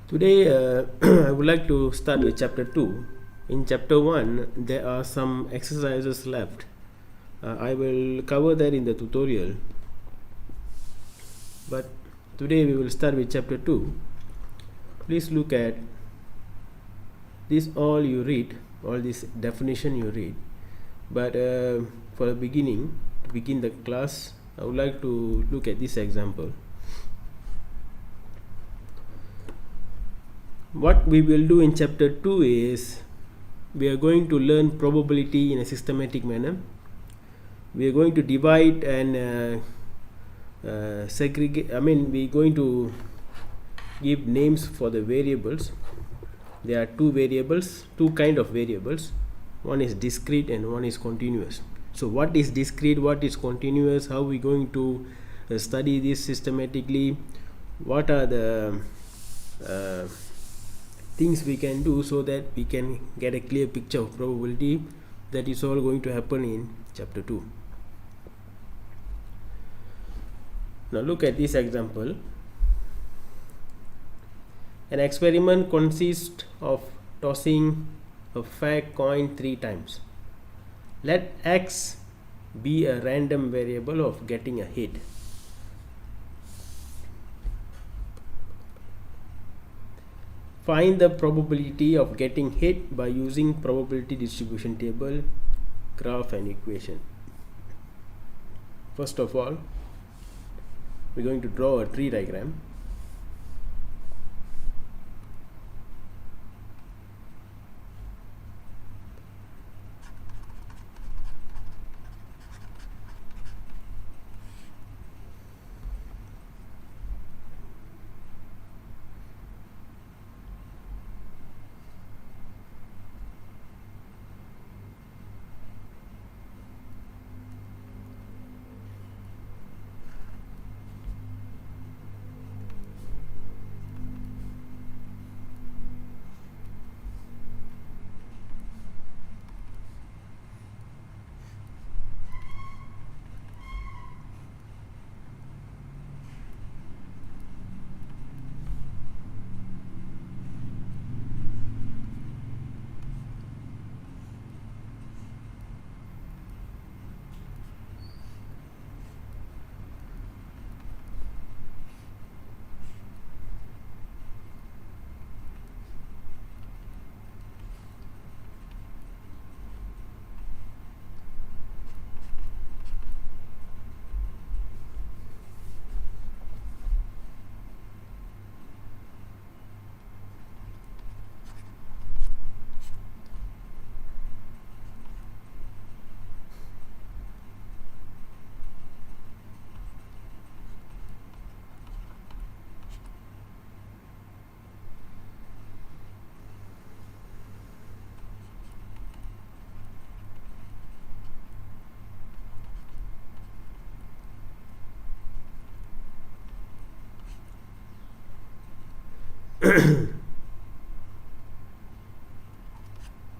Today, I would like to start with chapter 2. In chapter 1, there are some exercises left. I will cover that in the tutorial. But today, we will start with chapter 2. Please look at this, all you read, all this definition you read. But for the beginning, to begin the class, I would like to look at this example. What we will do in chapter 2 is we are going to learn probability in a systematic manner. We are going to divide and segregate. We are going to give names for the variables. There are two kind of variables. One is discrete and one is continuous. So what is discrete, what is continuous, how we going to study this systematically, what are the things we can do so that we can get a clear picture of probability. That is all going to happen in chapter 2. Now look at this example. An experiment consists of tossing a fair coin 3 times. Let x be a random variable of getting a hit. Find the probability of getting hit by using probability distribution table, graph and equation. First of all, we're going to draw a tree diagram.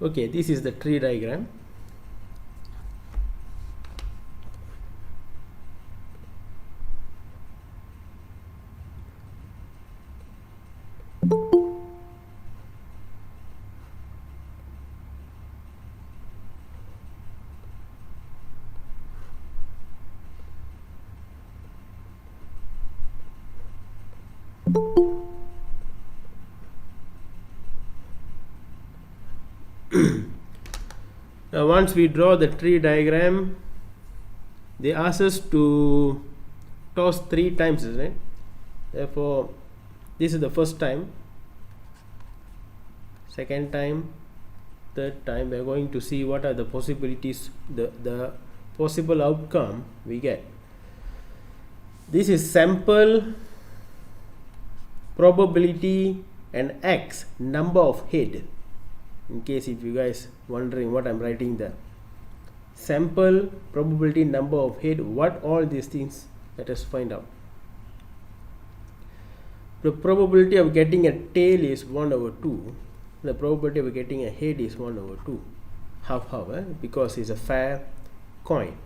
Okay, this is the tree diagram. Now once we draw the tree diagram, they ask us to toss 3 times, isn't it? Therefore, this is the first time, second time, third time. We are going to see what are the possibilities, the possible outcome we get. This is sample, probability and x, number of hit. In case if you guys wondering what I'm writing there, sample, probability, number of hit, what all these things, let us find out. The probability of getting a tail is 1/2. The probability of getting a head is 1/2. Half, because it's a fair coin.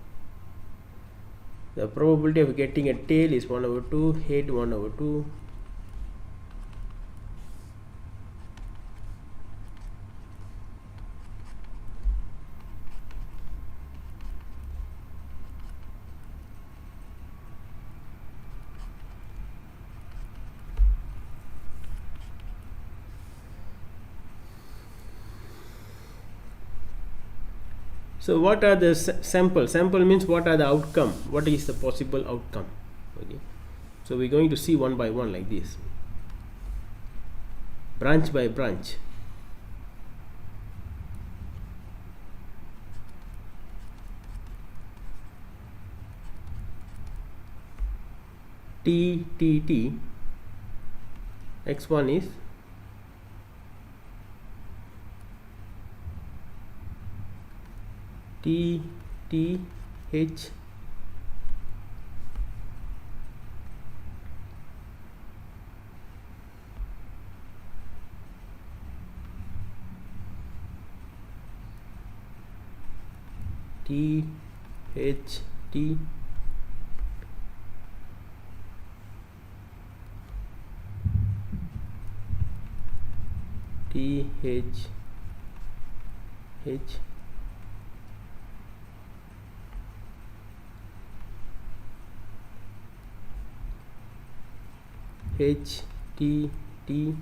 The probability of getting a tail is 1/2, head 1/2. So what are the sample? Sample means what are the outcome? What is the possible outcome? Okay. So we're going to see one by one like this. Branch by branch. T, T, T. X1 is T, T, H, T, H, T, T, H, H, H, T, T,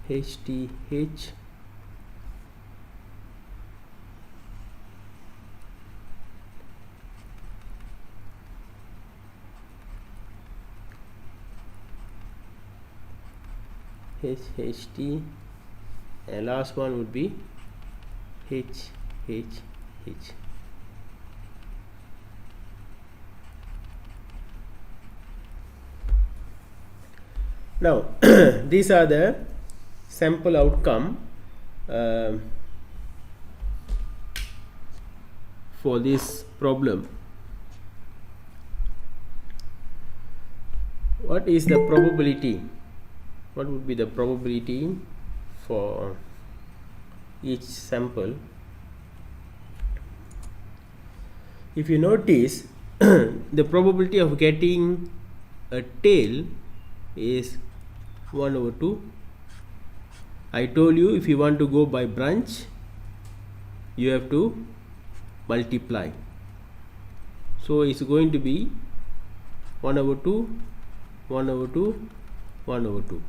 H, T, H, H, H, T, and last one would be H, H, H. Now these are the sample outcome for this problem. What is the probability? What would be the probability for each sample? If you notice, the probability of getting a tail is 1/2. I told you if you want to go by branch, you have to multiply. So it's going to be 1/2, 1/2, 1/2.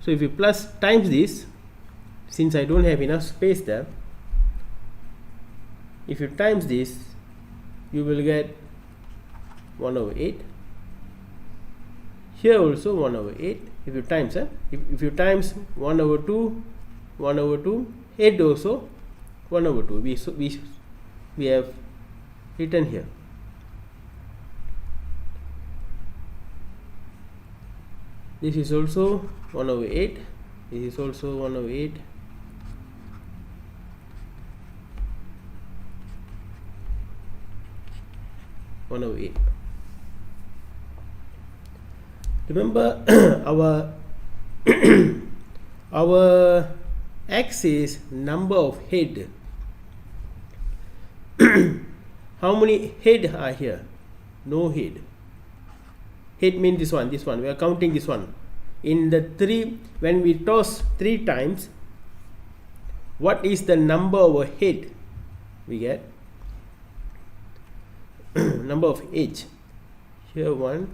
So if you plus times this, since I don't have enough space there, if you times this, you will get 1/8. Here also 1/8. If you times if you times 1/2, 1/2, 8 also 1/2. We have written here. This is also 1/8. This is also 1/8. Remember our our x is number of head. How many head are here? No head. Head means this one. We are counting this one. In the 3, when we toss 3 times, what is the number of head? We get number of h. Here 1,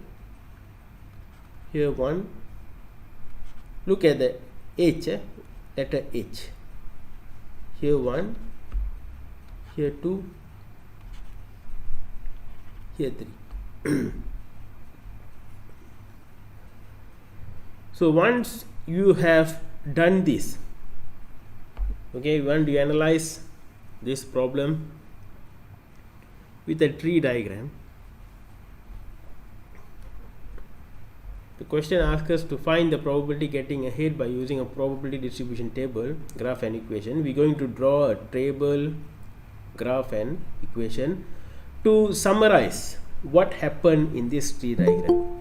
here 1. Look at the h, letter h. Here 1, here 2, here 3. So once you have done this, okay, when you analyze this problem with a tree diagram, the question asks us to find the probability getting ahead by using a probability distribution table, graph and equation. We're going to draw a table, graph and equation to summarize what happened in this tree diagram.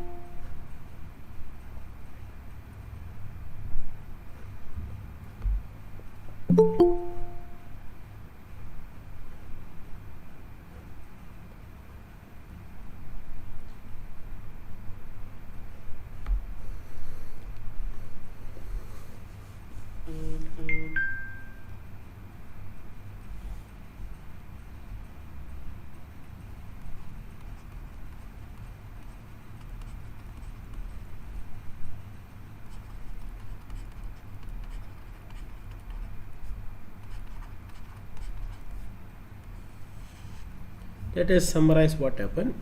Let us summarize what happened.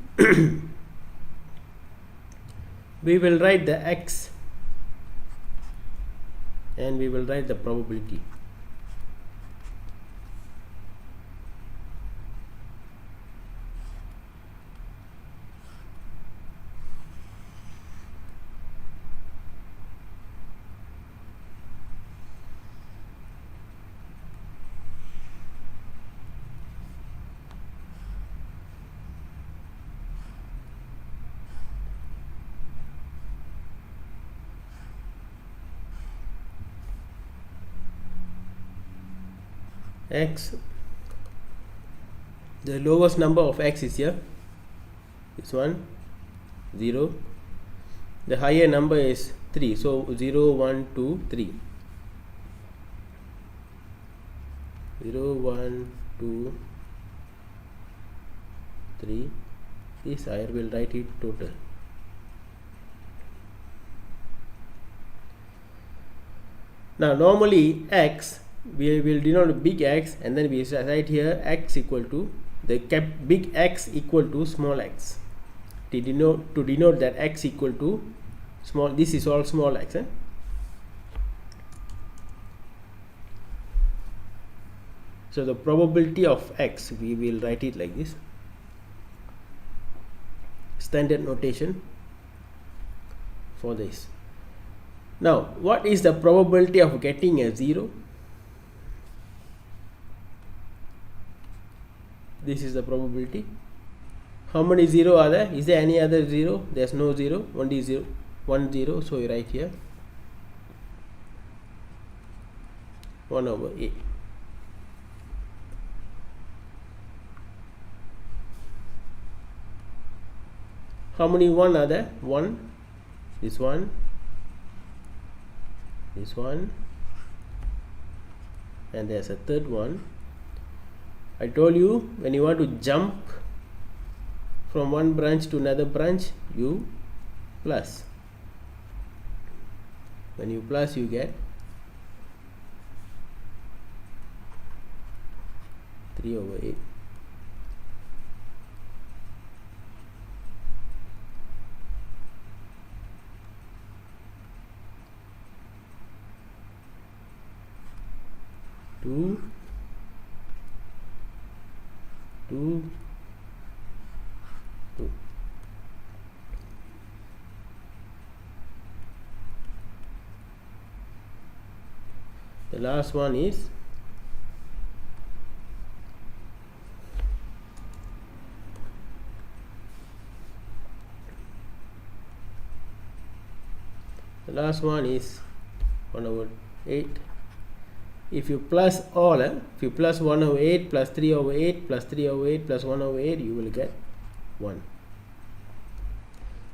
We will write the x and we will write the probability. X, the lowest number of x is here, this one, 0. The higher number is 3, so 0, 1, 2, 3. 0, 1, 2, 3. This I will write it total. Now normally x, we will denote big X and then we write here x equal to the big X equal to small x to denote that x equal to small, this is all small x. So the probability of x, we will write it like this, standard notation for this. Now what is the probability of getting a 0? This is the probability. How many 0 are there? Is there any other 0? There's no 0, only 0, 1 0. So you write here 1/8. How many 1 are there? 1, this one, this one, and there's a third one. I told you, when you want to jump from one branch to another branch, you plus. When you plus, you get 3/8. Two, 2, 2. The last one is the last one is 1/8. If you plus all, if you plus 1/8 plus 3/8 plus 3/8 plus 1/8, you will get 1.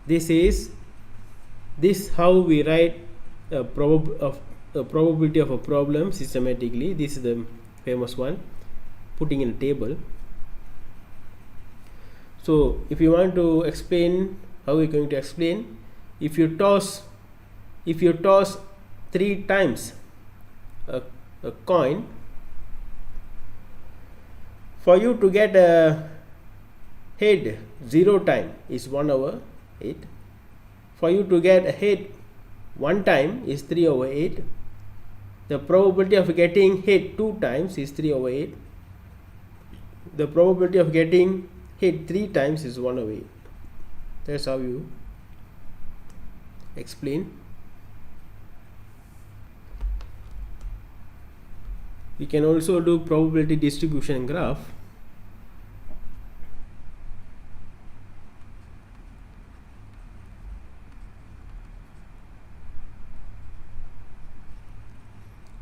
This is how we write a probability of a problem systematically. This is the famous one, putting in a table. So if you want to explain how we're going to explain, if you toss 3 times a coin, for you to get a head 0 time is 1/8. For you to get a head 1 time is 3/8. The probability of getting head 2 times is 3/8. The probability of getting head 3 times is 1/8. That's how you explain. We can also do probability distribution graph.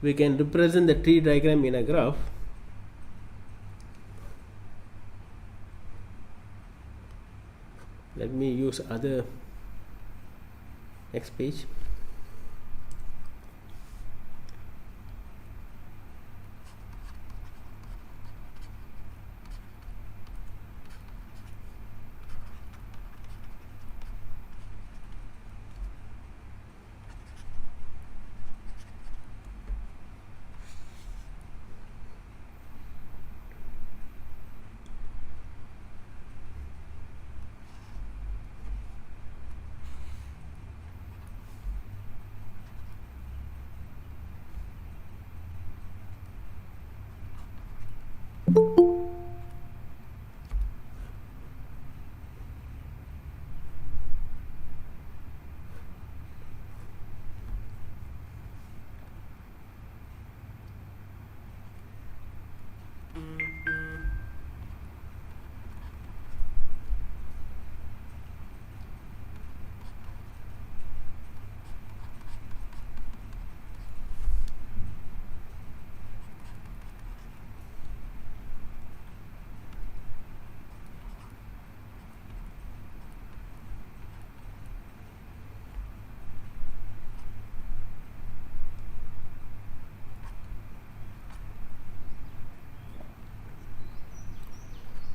We can represent the tree diagram in a graph. Let me use other next page.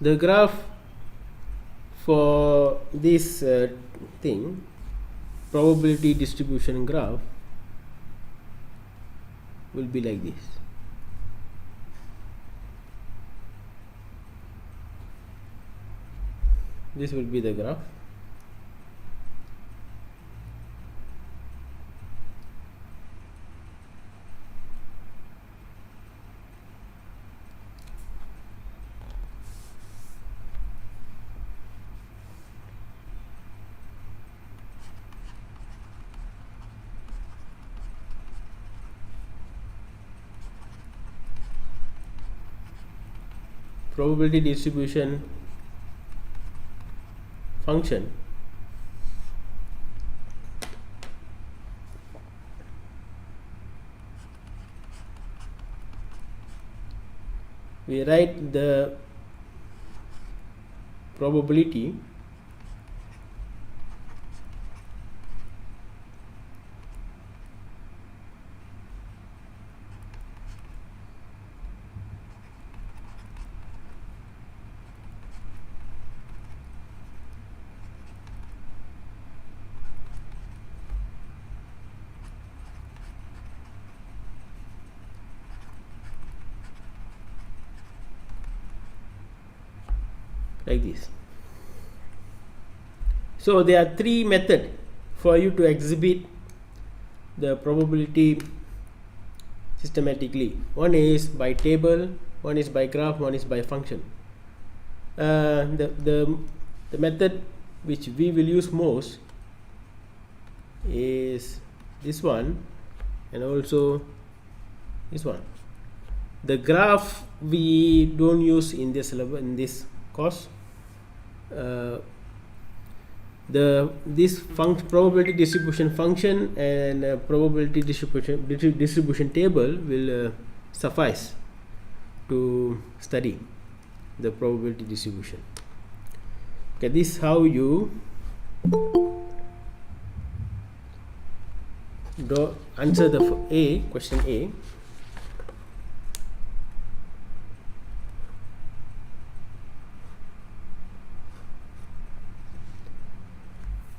The graph for this thing, probability distribution graph, will be like this. This will be the graph. Probability distribution function we write the probability like this. So there are three methods for you to exhibit the probability systematically. One is by table, one is by graph, one is by function. The method which we will use most is this one and also this one. The graph we don't use in this level, in this course. This probability distribution function and probability distribution table will suffice to study the probability distribution. Okay, this is how you answer the question A.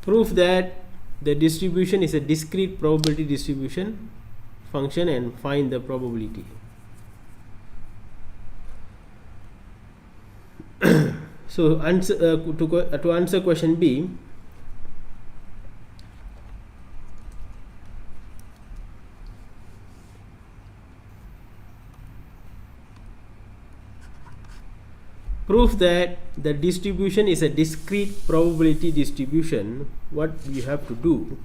Prove that the distribution is a discrete probability distribution function and find the probability. So to answer question B, prove that the distribution is a discrete probability distribution. What you have to do,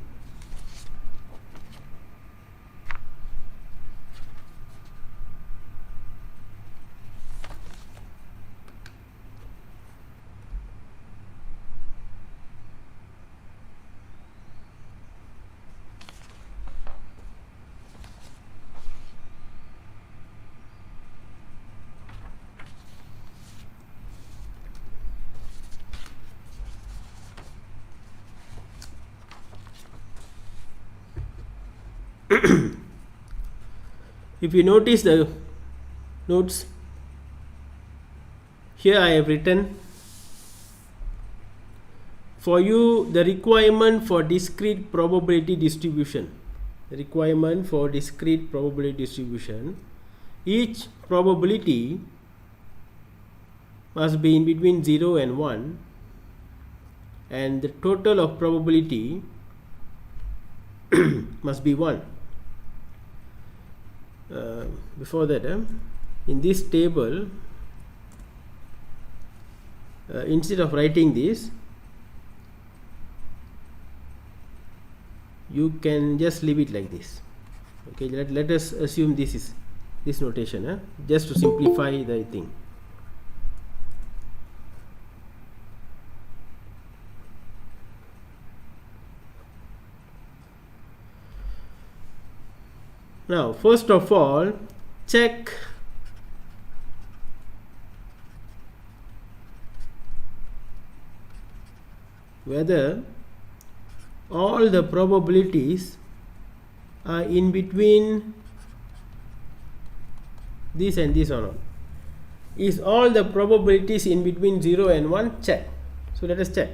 if you notice the notes here, I have written for you the requirement for discrete probability distribution. The requirement for discrete probability distribution, each probability must be in between 0 and 1, and the total of probability must be 1. Before that, in this table instead of writing this, you can just leave it like this. Okay, let us assume this is this notation, just to simplify the thing. Now first of all, check whether all the probabilities are in between this and this or not. Is all the probabilities in between 0 and 1? Check. So let us check.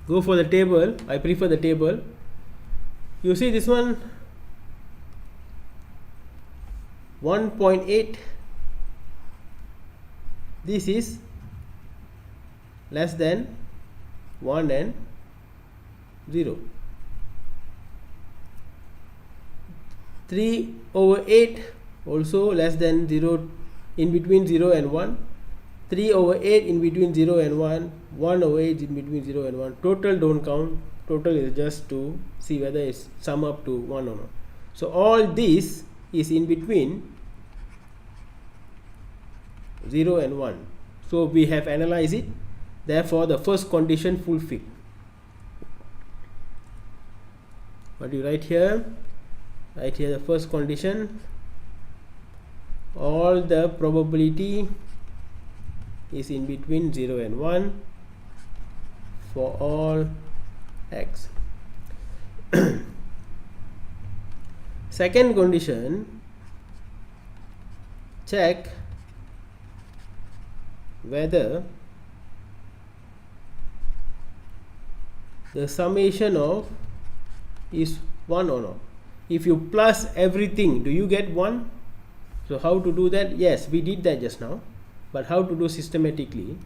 Go for the table. I prefer the table. You see this one, 1.8. This is less than 1 and 0. 3/8 also less than 0, in between 0 and 1. 3/8 in between 0 and 1. 1/8 in between 0 and 1. Total don't count. Total is just to see whether it's sum up to 1 or not. So all this is in between 0 and 1. So we have analyzed it. Therefore the first condition fulfilled. What do you write here? Write here the first condition. All the probability is in between 0 and 1 for all x. Second condition, check whether the summation of is 1 or not. If you plus everything, do you get 1? So how to do that? Yes, we did that just now, but how to do systematically?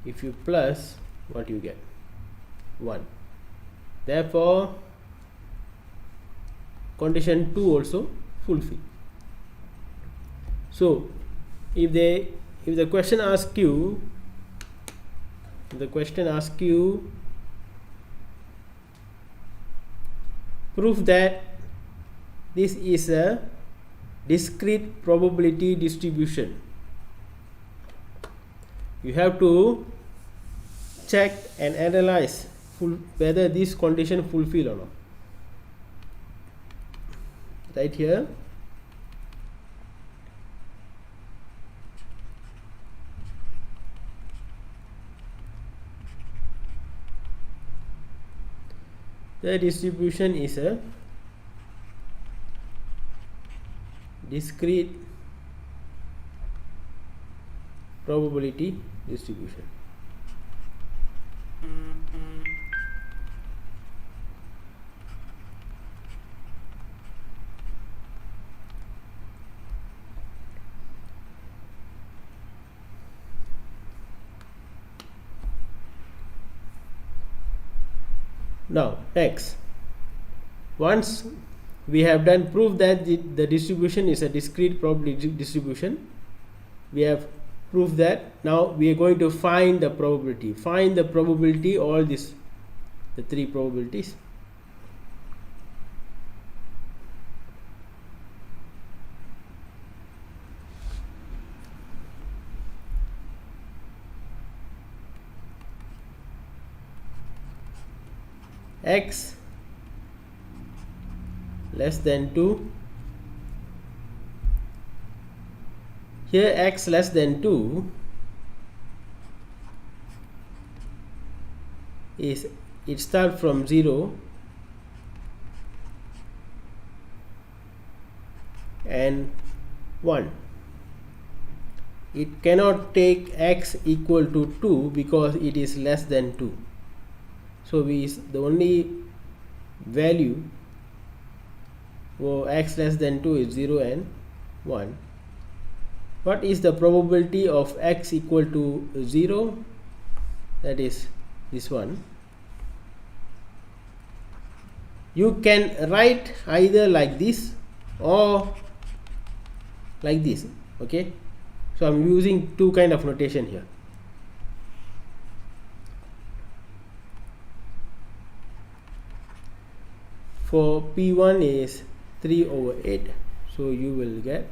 If you plus, what you get? 1. Therefore condition 2 also fulfilled. So if the question asks you, prove that this is a discrete probability distribution, you have to check and analyze whether this condition fulfill or not. Right here, the distribution is a discrete probability distribution. Now next, once we have done proof that the distribution is a discrete probability distribution, we have proved that. Now we are going to find the probability. Find the probability, all this, the three probabilities. x less than 2. Here x less than 2 is, it starts from 0 and 1. It cannot take x equal to 2 because it is less than 2. So the only value for x less than 2 is 0 and 1. What is the probability of x equal to 0? That is this one. You can write either like this or like this. Okay, so I'm using two kind of notation here. For P1 is 3 over 8, so you will get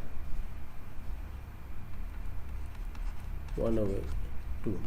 1 over 2.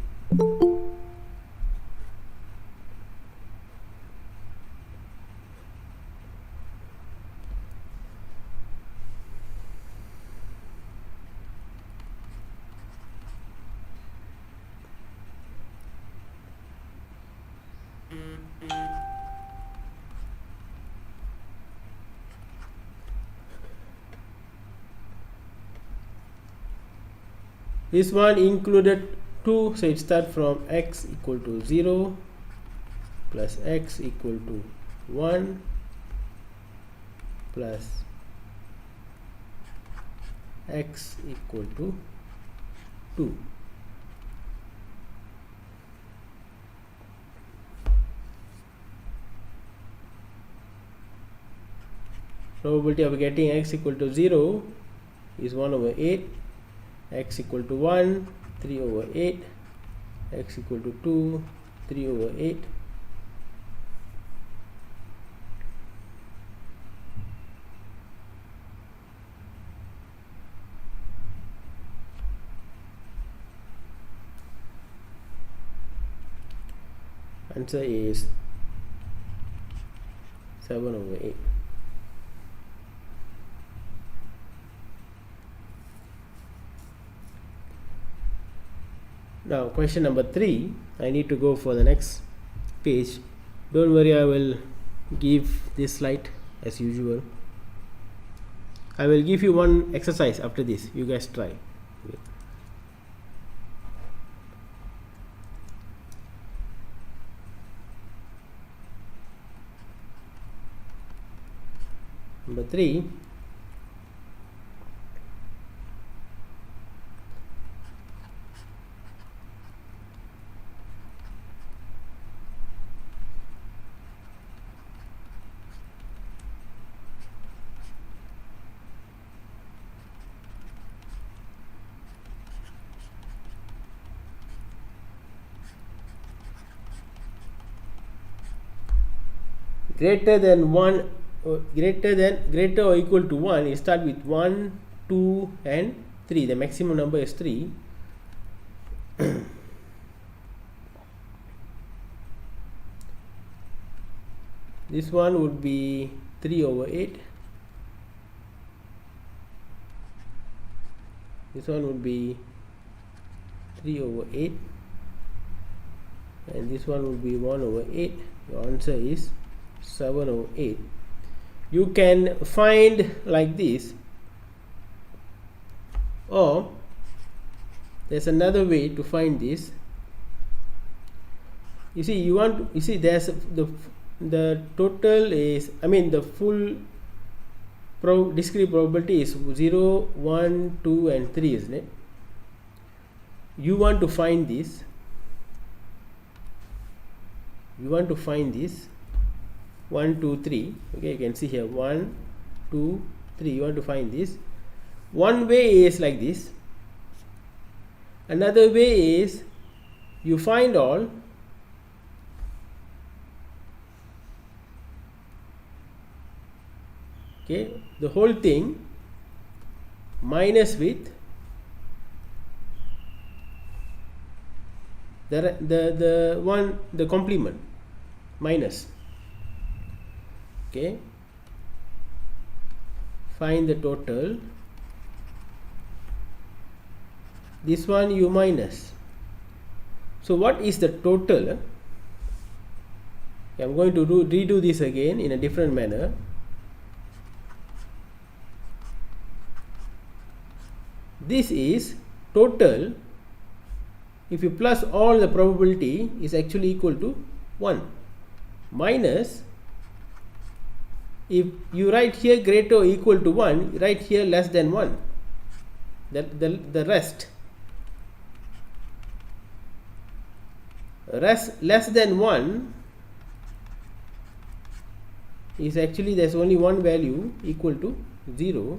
This one included 2, so it starts from x equal to 0 plus x equal to 1 plus x equal to 2. Probability of getting x equal to 0 is 1 over 8, x equal to 1, 3 over 8, x equal to 2, 3 over 8. Answer is 7 over 8. Now question number 3, I need to go for the next page. Don't worry, I will give this slide as usual. I will give you one exercise after this, you guys try. Okay. Number 3, greater than 1, greater or equal to 1, you start with 1, 2 and 3. The maximum number is 3. This one would be 3 over 8. This one would be 3 over 8. And this one would be 1 over 8. Your answer is 7 over 8. You can find like this, or there's another way to find this. You see, there's the total is, the full discrete probability is 0, 1, 2 and 3, isn't it? You want to find this. You want to find this 1, 2, 3. Okay, you can see here 1, 2, 3. You want to find this. One way is like this. Another way is you find all, okay, the whole thing minus with the complement minus. Okay, find the total. This one you minus. So what is the total? I'm going to redo this again in a different manner. This is total. If you plus all the probability is actually equal to 1 minus, if you write here greater or equal to 1, write here less than 1. The rest less than 1 is actually, there's only one value equal to 0.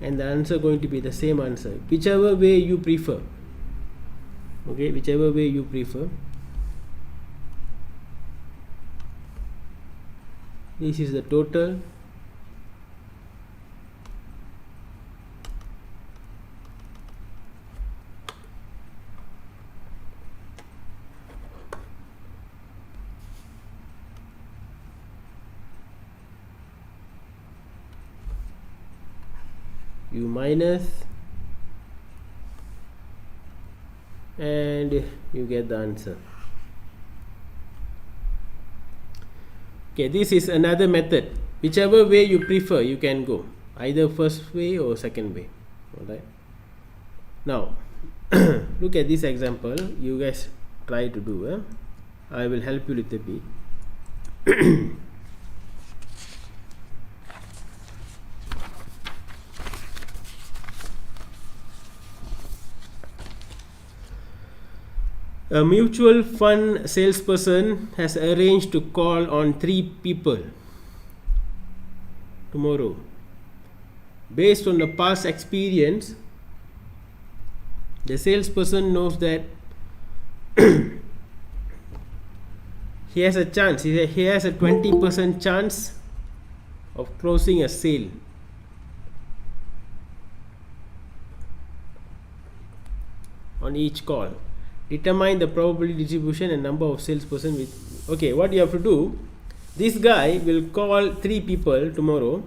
And the answer going to be the same answer, whichever way you prefer. Okay, whichever way you prefer. This is the total. You minus and you get the answer. Okay, this is another method. Whichever way you prefer, you can go, either first way or second way. Alright. Now look at this example. You guys try to do. I will help you a little bit. A mutual fund salesperson has arranged to call on 3 people tomorrow. Based on the past experience, the salesperson knows that he has a chance, he has a 20% chance of closing a sale. On each call. Determine the probability distribution and number of salesperson with. Okay, what you have to do, this guy will call 3 people tomorrow.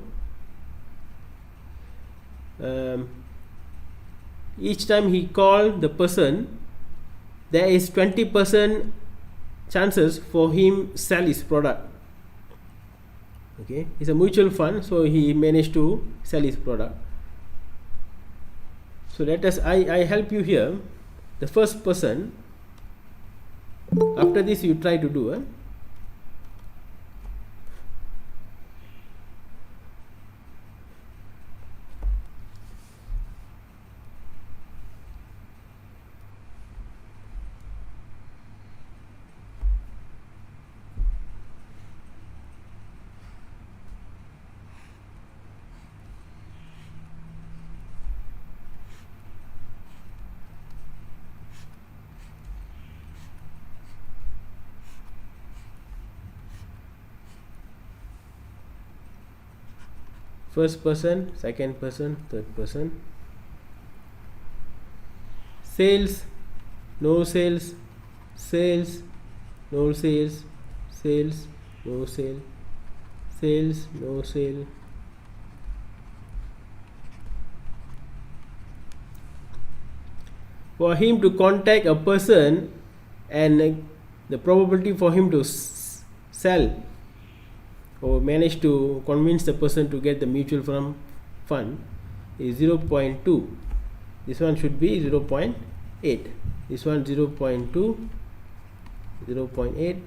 Each time he call the person, there is 20% chances for him sell his product. Okay, it's a mutual fund, so he managed to sell his product. So let us, I help you here. The first person, after this you try to do. First person, second person, third person. Sales, no sales, sales, no sales, sales, no sale, sales, no sale. For him to contact a person and the probability for him to sell or manage to convince the person to get the mutual fund is 0.2. This one should be 0.8. This one 0.2, 0.8.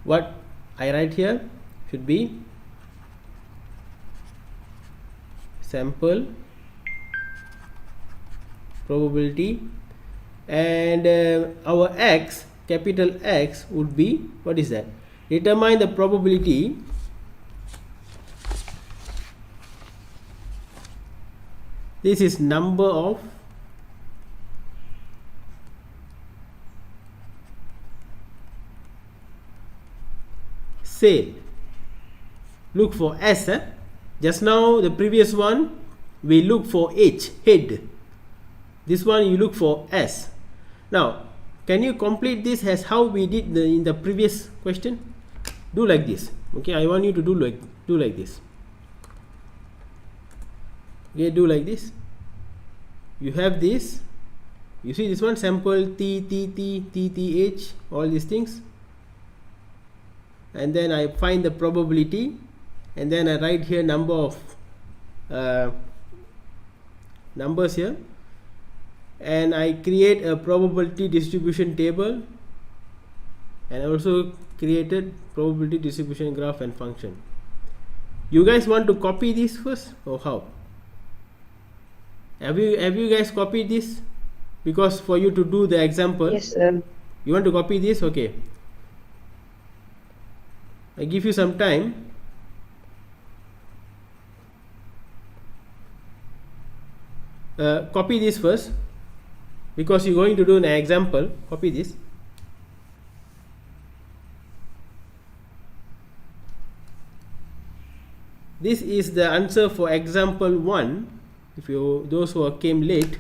What I write here should be sample probability, and our x, capital X, would be, what is that? Determine the probability This is number of sale. Look for S. Just now the previous one we look for H, head. This one you look for S. Now can you complete this as how we did in the previous question? Do like this. Okay, I want you to do like this. Okay, do like this. You have this. You see this one, sample T T T T T H, all these things, and then I find the probability, and then I write here number of numbers here, and I create a probability distribution table, and I also created probability distribution graph and function. You guys want to copy this first or how? Have you guys copied this? Because for you to do the example, Yes, sir. You want to copy this? Okay, I give you some time. Copy this first, because you're going to do an example. Copy this. This is the answer for example 1. If you, those who came late,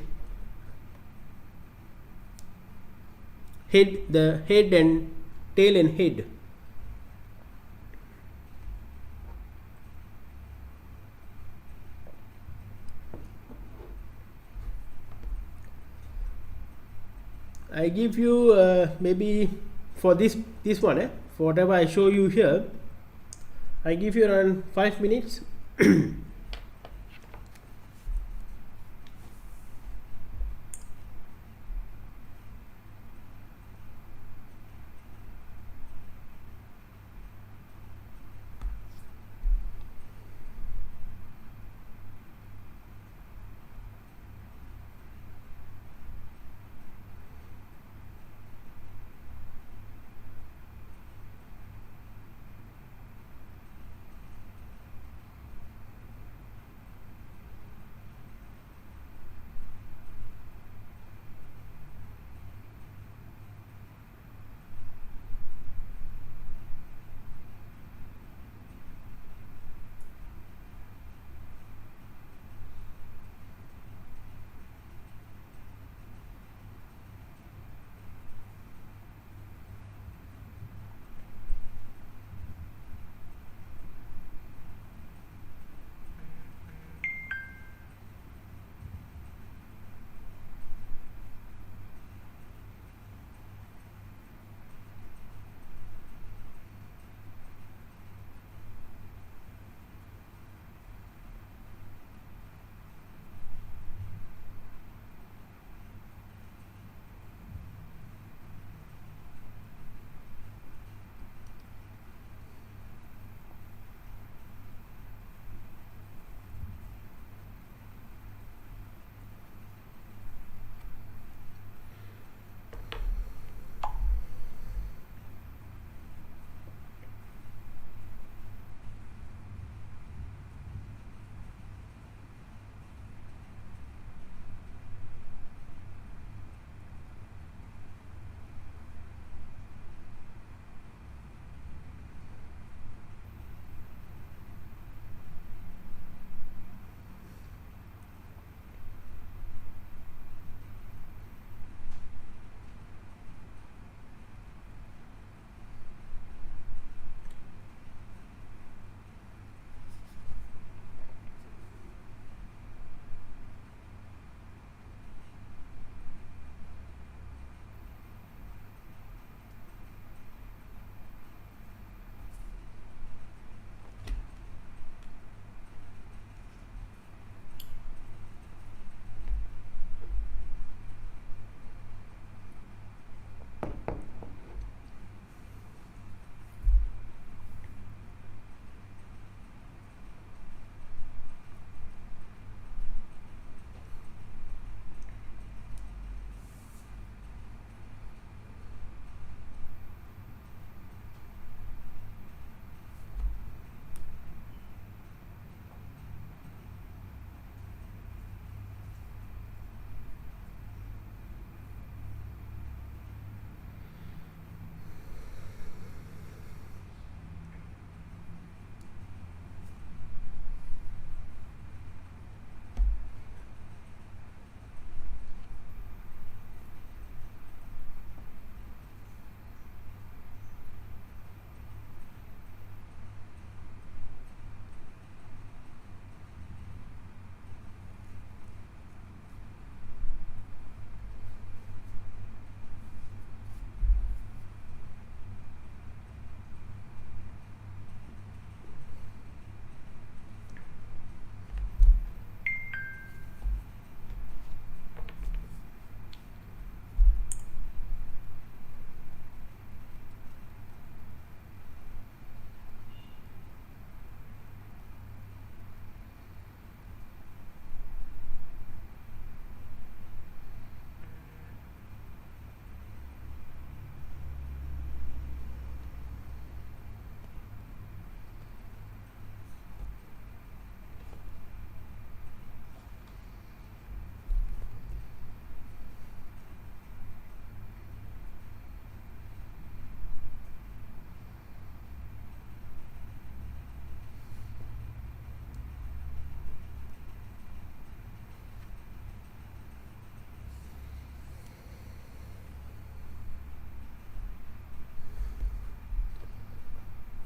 the head and tail and head. I give you maybe for this one, for whatever I show you here, I give you around 5 minutes.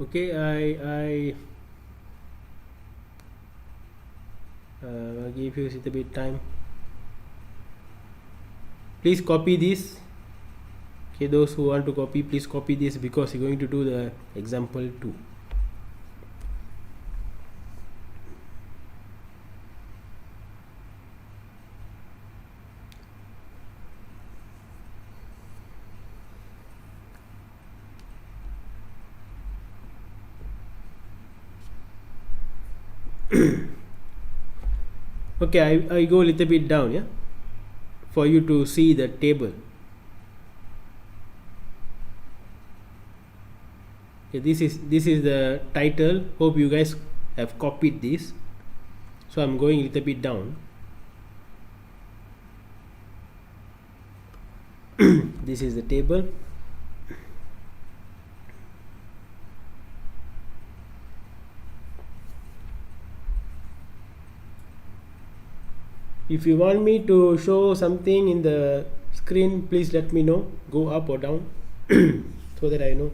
Okay, I'll give you a little bit time. Please copy this. Okay, those who want to copy, please copy this, because you're going to do the example 2. Okay, I go a little bit down, yeah, for you to see the table. Okay, this is the title. Hope you guys have copied this. So I'm going a little bit down. This is the table. If you want me to show something in the screen, please let me know. Go up or down so that I know.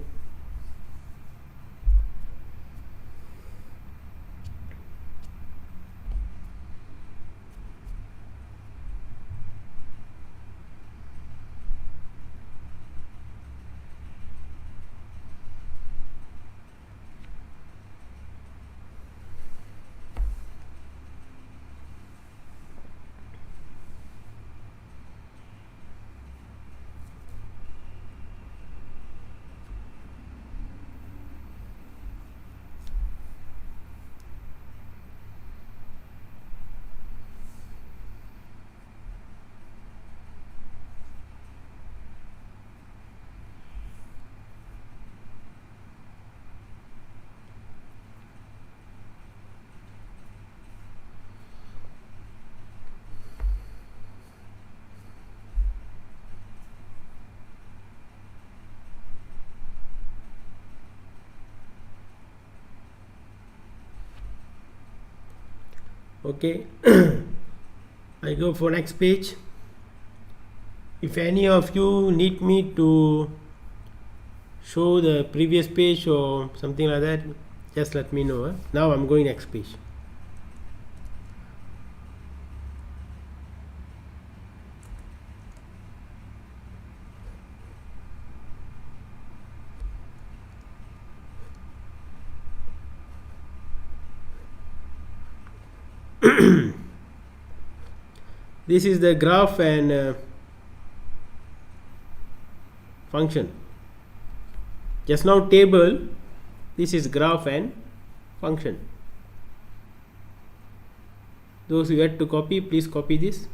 Okay, I go for next page. If any of you need me to show the previous page or something like that, just let me know. Now I'm going next page. This is the graph and function. Just now table, this is graph and function. Those who had to copy, please copy this.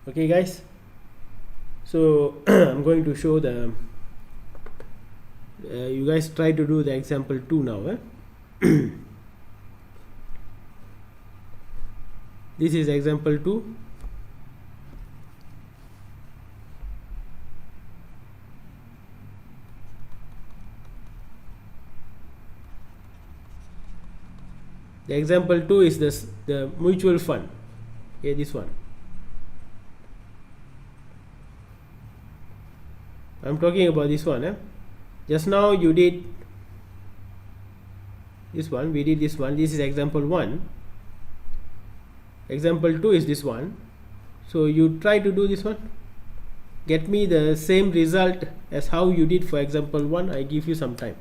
Okay guys, so I'm going to show the you guys try to do the example 2 now. This is example 2. The example 2 is this, the mutual fund. Okay, this one. I'm talking about this one. Just now you did this one, we did this one. This is example 1. Example 2 is this one. So you try to do this one. Get me the same result as how you did for example 1. I give you some time.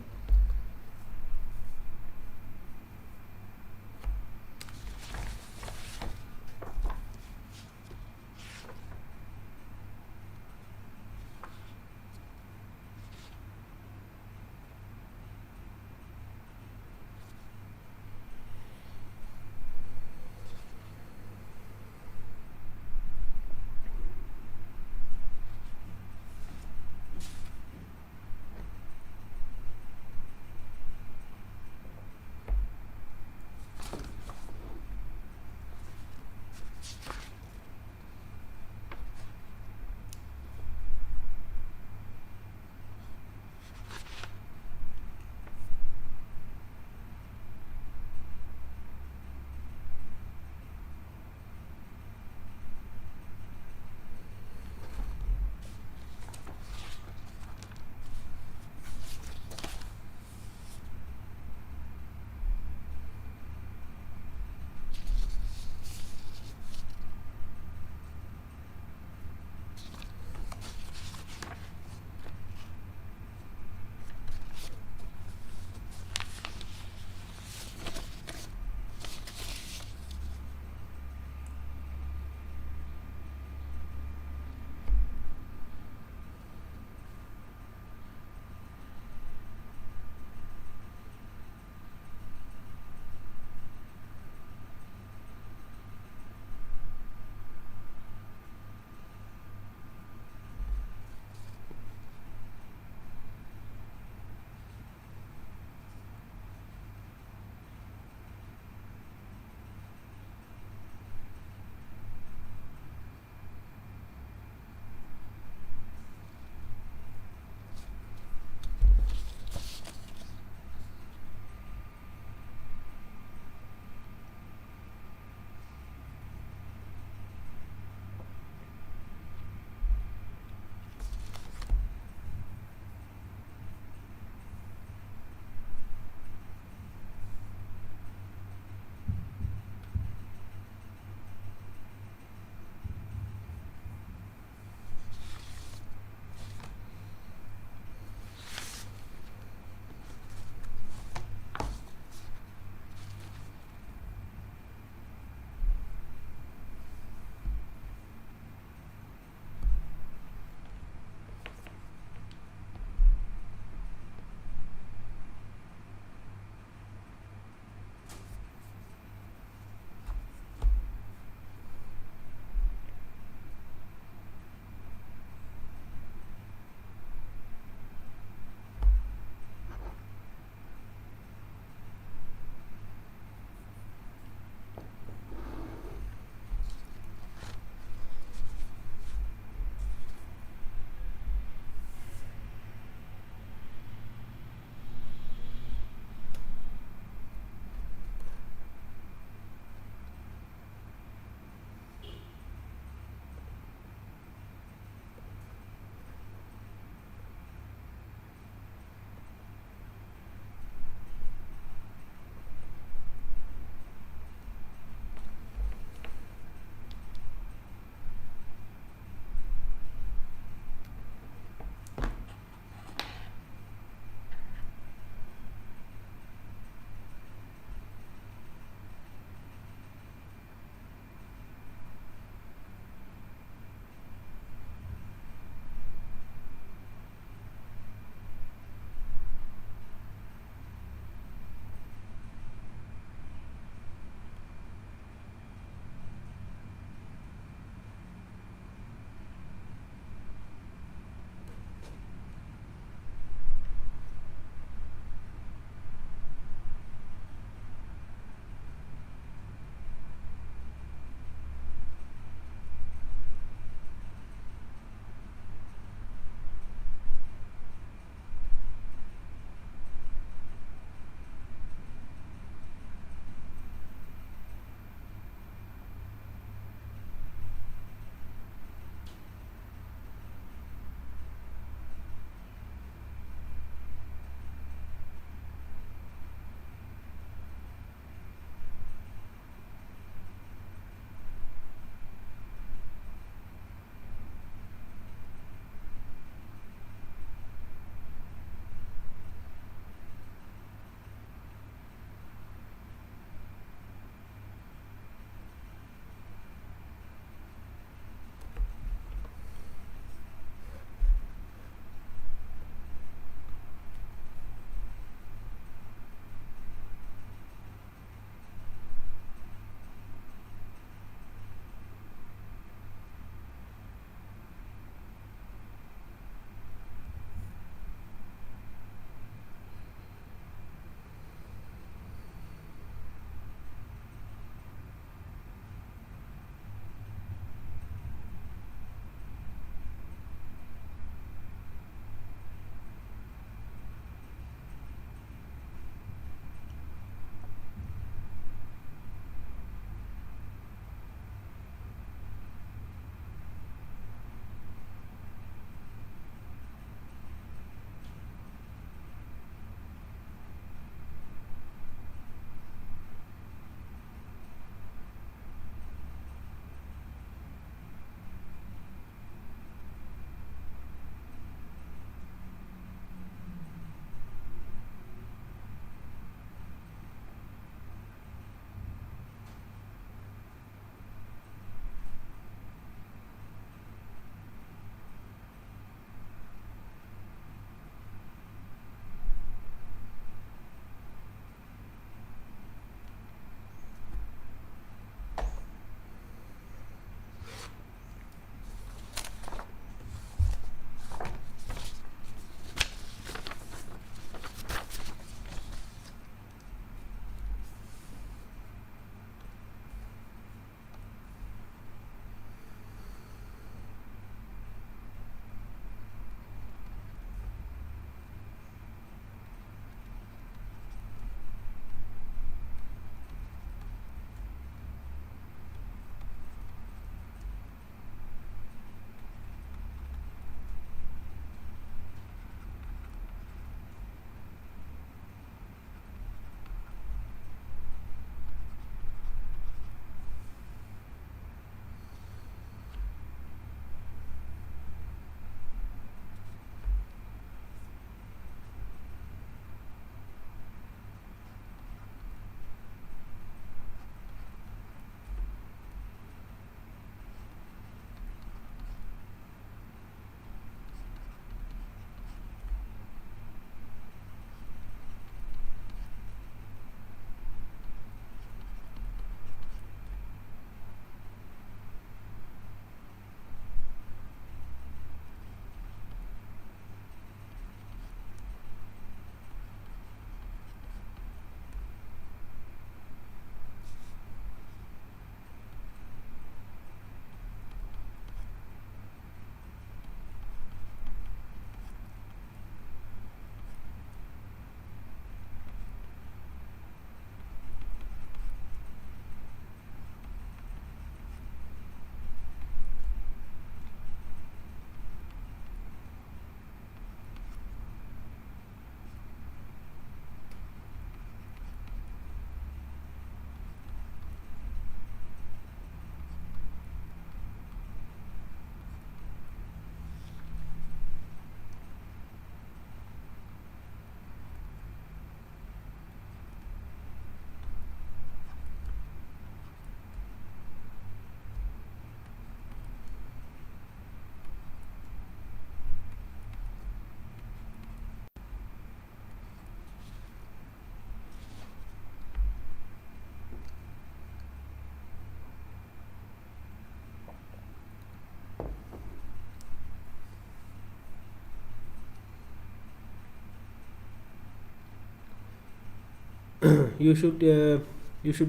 you should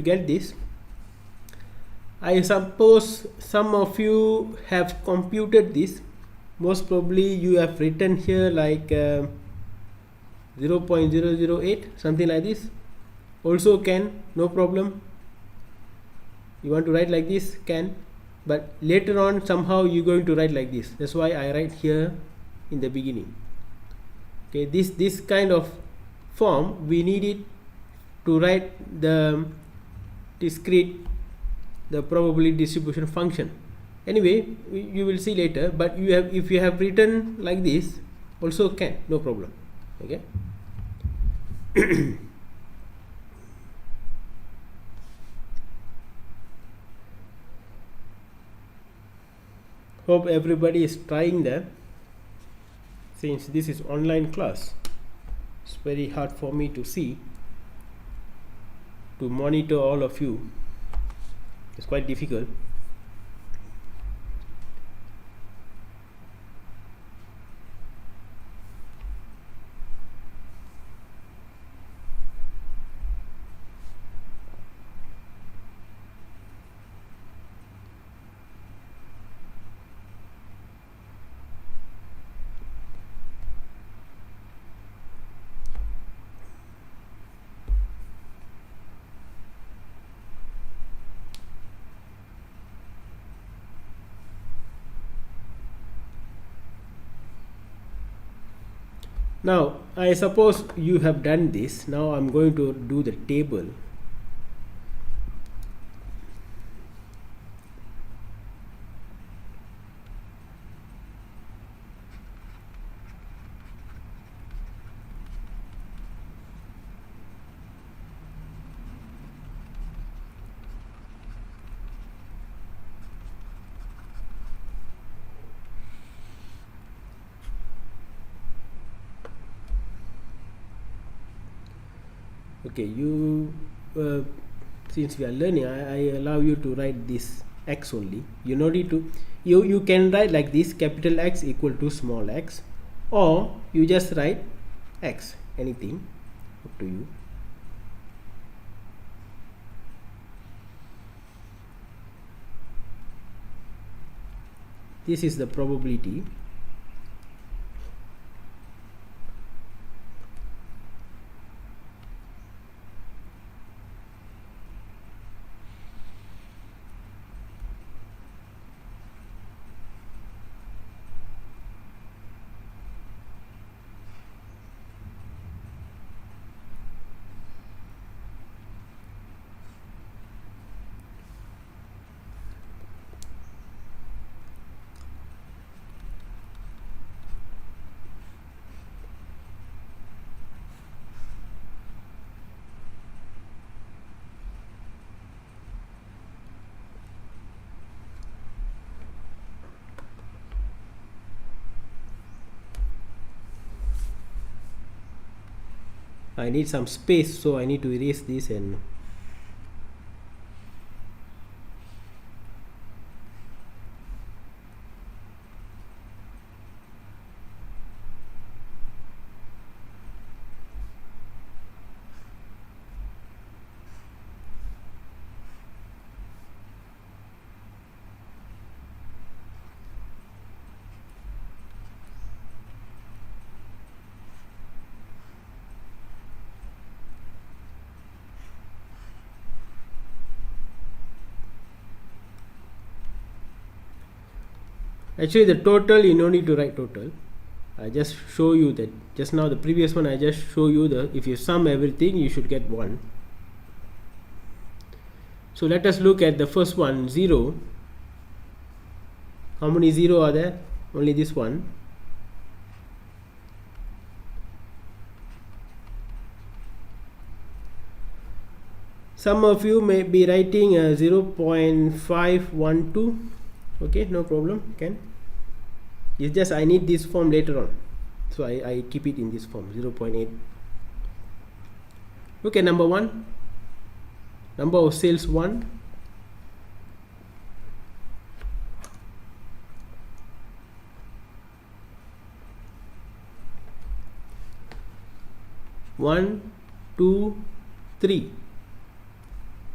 get this. I suppose some of you have computed this. Most probably you have written here like 0.008, something like this. Also can, no problem. You want to write like this, can, but later on somehow you're going to write like this. That's why I write here in the beginning. Okay, this kind of form we need it to write the discrete, the probability distribution function. Anyway, you will see later, but you have, if you have written like this also can, no problem. Okay. Hope everybody is trying that. Since this is online class, it's very hard for me to see, to monitor all of you. It's quite difficult. Now I suppose you have done this. Now I'm going to do the table. Okay, you since we are learning, I allow you to write this x only. You no need to, you can write like this, capital X equal to small x, or you just write x, anything, up to you. This is the probability. I need some space, so I need to erase this and actually the total, you no need to write total. I just show you that just now, the previous one I just show you the, if you sum everything you should get 1. So let us look at the first one, 0. How many 0 are there? Only this one. Some of you may be writing 0.512. Okay, no problem, can. It's just I need this form later on, so I keep it in this form, 0.8. Look at number 1, number of sales 1. One, 2, 3.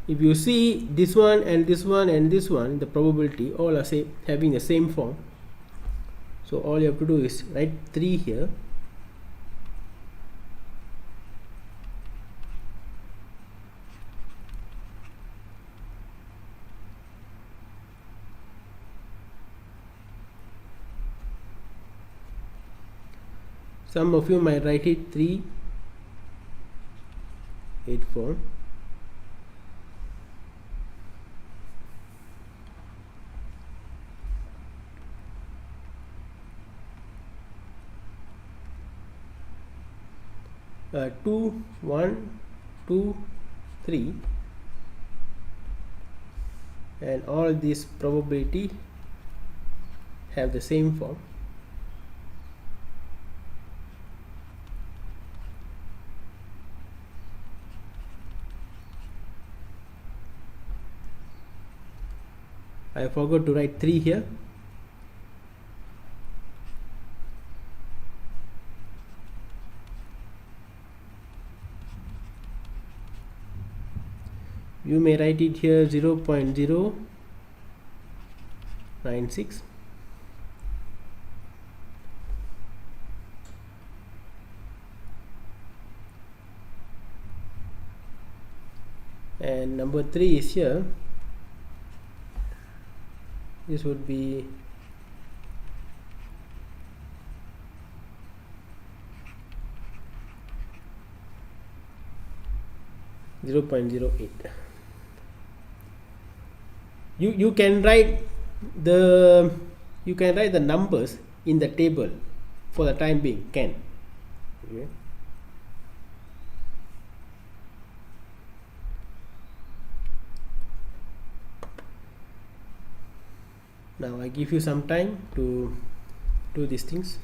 If you see this one and this one and this one, the probability all are having the same form. So all you have to do is write 3 here. Some of you might write it 3, 8, 4. Two, 1, 2, 3, and all this probability have the same form. I forgot to write 3 here. You may write it here 0.096. And number 3 is here. This would be 0.08. You can write the numbers in the table for the time being. Okay. Now I give you some time to do these things.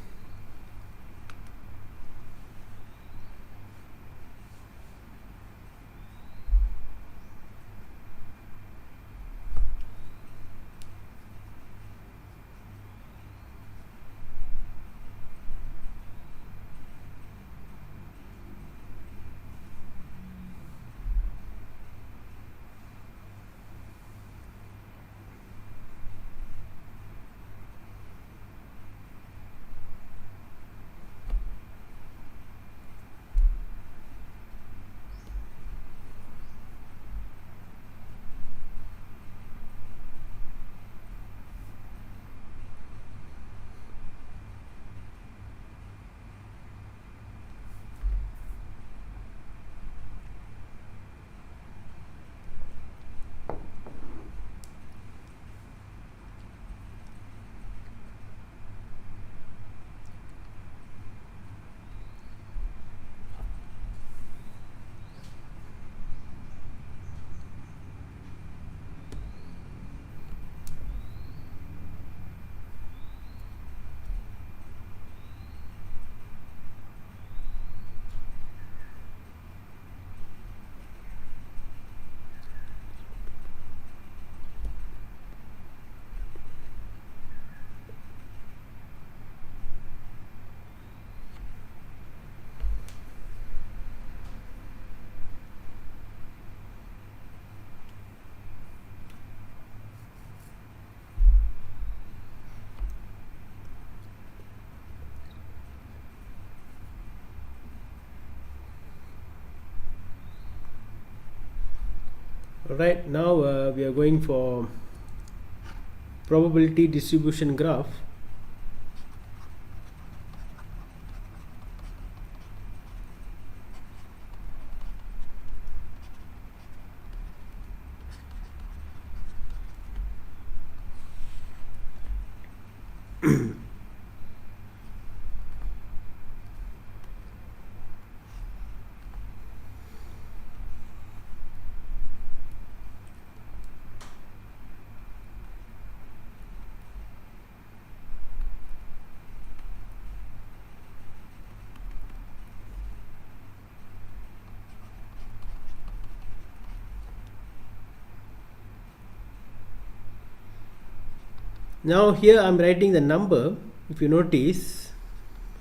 Alright, now we are going for probability distribution graph. Now here I am writing the number. If you notice,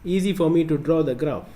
easy for me to draw the graph.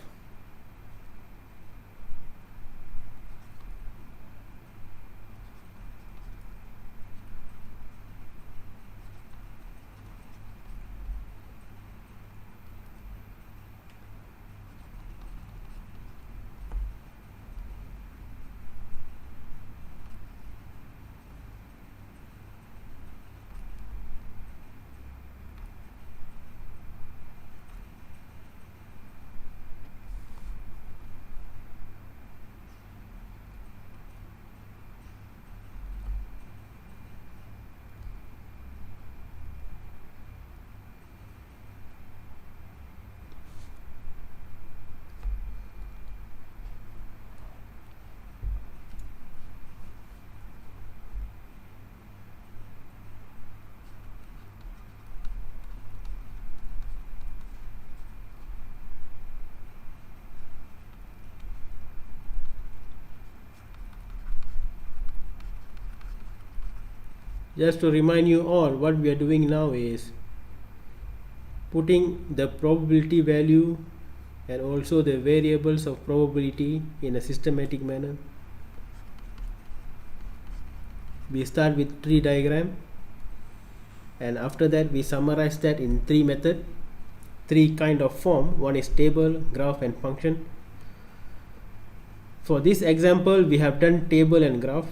Just to remind you all, what we are doing now is putting the probability value and also the variables of probability in a systematic manner. We start with tree diagram, and after that we summarize that in three kind of form. One is table, graph and function. For this example we have done table and graph.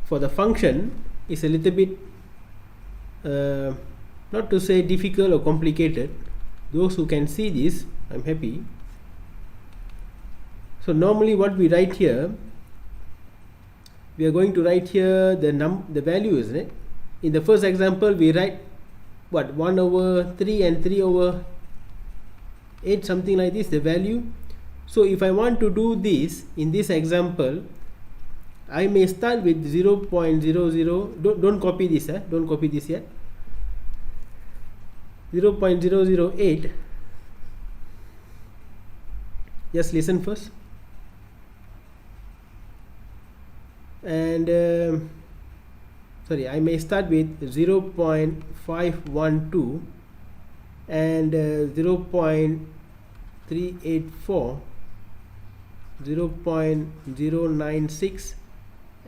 For the function, is a little bit not to say difficult or complicated. Those who can see this, I'm happy. So normally what we write here, we are going to write here the value, isn't it? In the first example we write what, 1 over 3 and 3 over 8, something like this, the value. So if I want to do this in this example, I may start with 0.00, don't copy this, don't copy this yet. 0.008. Just listen first. And sorry, I may start with 0.512 and 0.384, 0.096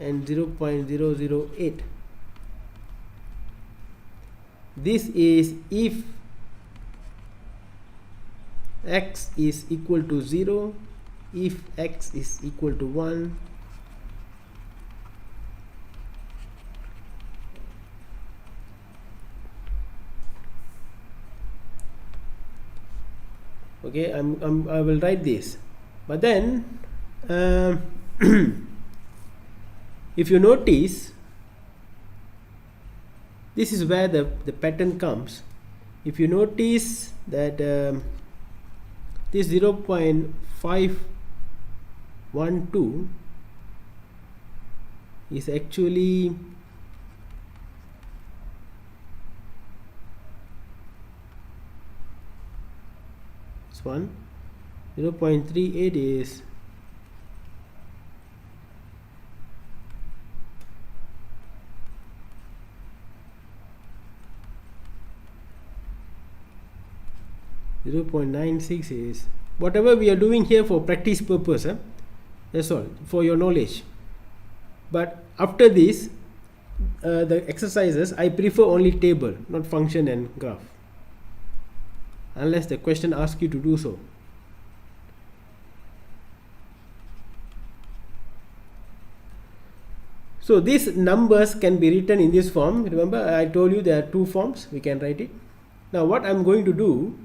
and 0.008. This is if x is equal to 0, if x is equal to 1, okay. I will write this, but then if you notice, this is where the pattern comes. If you notice that this 0.512 is actually this one, 0.38 is 0.96 is whatever we are doing here for practice purpose, that's all, for your knowledge. But after this the exercises, I prefer only table, not function and graph, unless the question asks you to do so. So these numbers can be written in this form. Remember I told you there are two forms we can write it. Now what I'm going to do,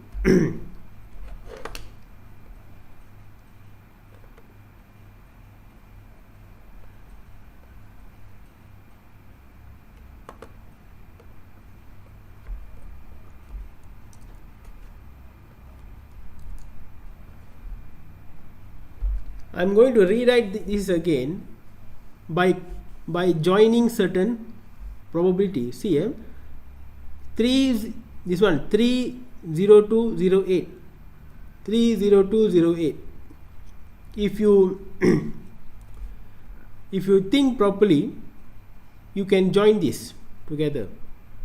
I'm going to rewrite this again by joining certain probability. See, 30208. If you if you think properly, you can join this together,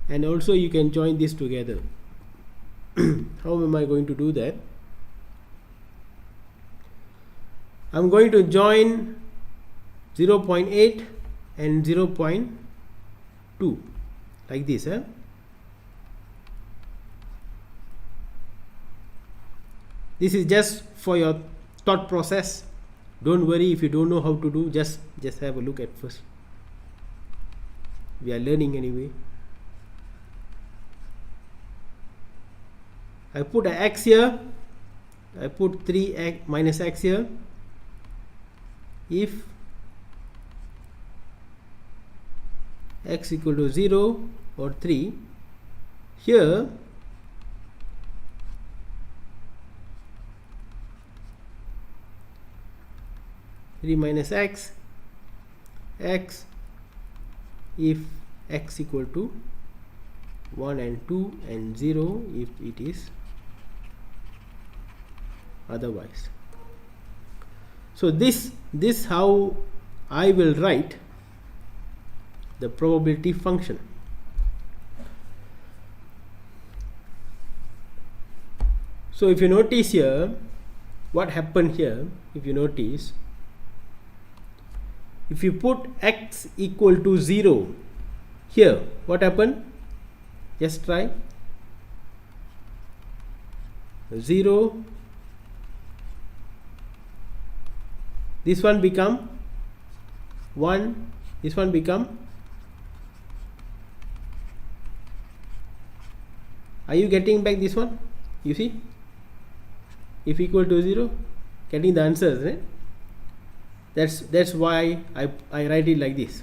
and also you can join this together. How am I going to do that? I'm going to join 0.8 and 0.2 like this. This is just for your thought process. Don't worry if you don't know how to do, just have a look at first. We are learning anyway. I put an x here, I put 3x minus x here. If x equal to 0 or 3, here (3 minus x) if x equal to 1 and 2 and 0 if it is otherwise. So this how I will write the probability function. So if you notice here, what happened here, if you notice, if you put x equal to 0 here, what happened? Just try. 0, this one become 1, this one become, are you getting back this one? You see, if equal to 0, getting the answers, right? That's why I write it like this.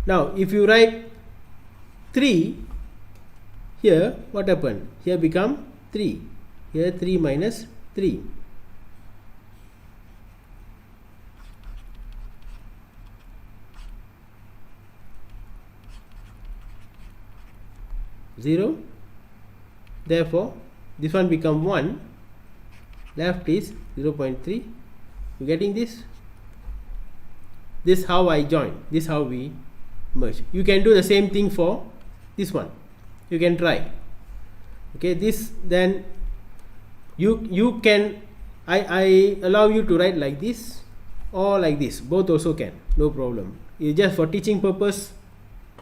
Now if you write 3 here, what happened? Here become 3, here 3 minus 3. Zero. Therefore this one become 1, left is 0.3. You getting this? This how I join, this how we merge. You can do the same thing for this one, you can try. Okay, this then you can, I allow you to write like this or like this, both also can, no problem. It's just for teaching purpose,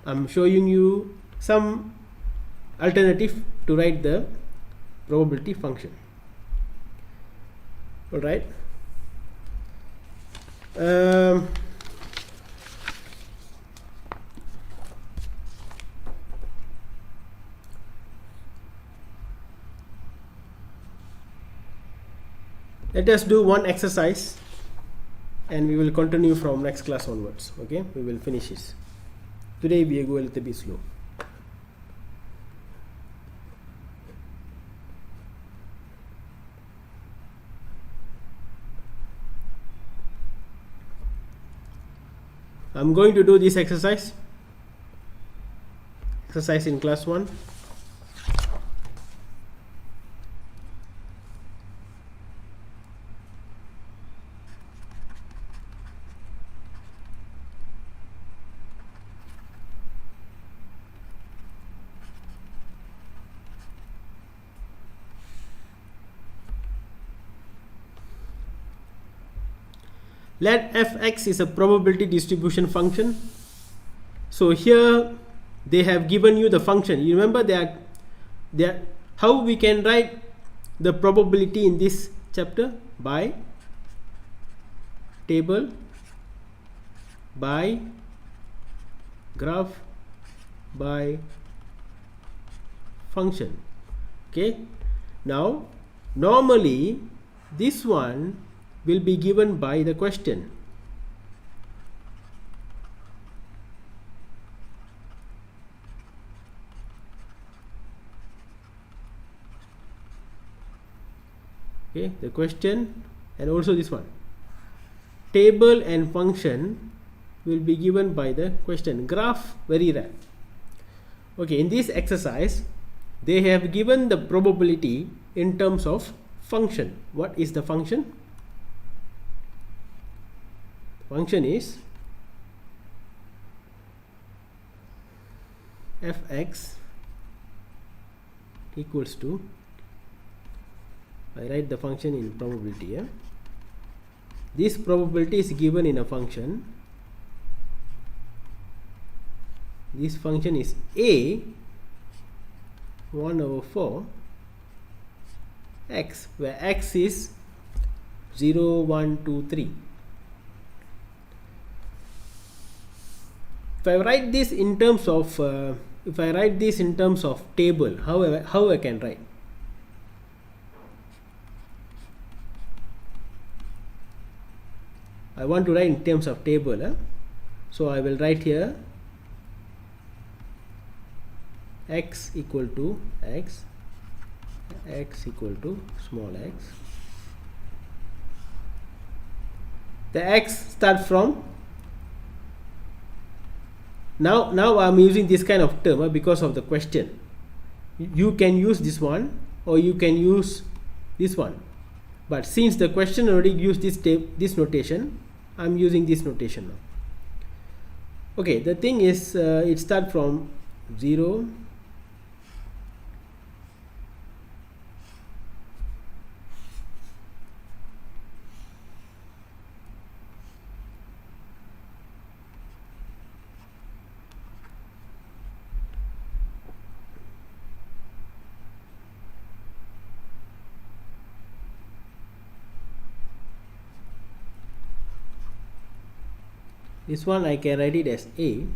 I'm showing you some alternative to write the probability function. All right. Let us do one exercise and we will continue from next class onwards. Okay, we will finish this. Today we are going a little bit slow. I'm going to do this exercise in class 1. Let fx is a probability distribution function. So here they have given you the function. You remember that how we can write the probability in this chapter? By table, by graph, by function. Okay, now normally this one will be given by the question. Okay, the question and also this one. Table and function will be given by the question. Graph, very rare. Okay, in this exercise they have given the probability in terms of function. What is the function? Function is fx equals to, I write the function in probability. Yeah? This probability is given in a function. This function is a 1/4 x, where x is 0, 1, 2, 3. If I write this in terms of table, how I can write? I want to write in terms of table, so I will write here x equal to x, x equal to small x. The x start from, now I'm using this kind of term because of the question. You can use this one or you can use this one, but since the question already used this notation, I'm using this notation now. Okay, the thing is it start from 0, this one I can write it as A.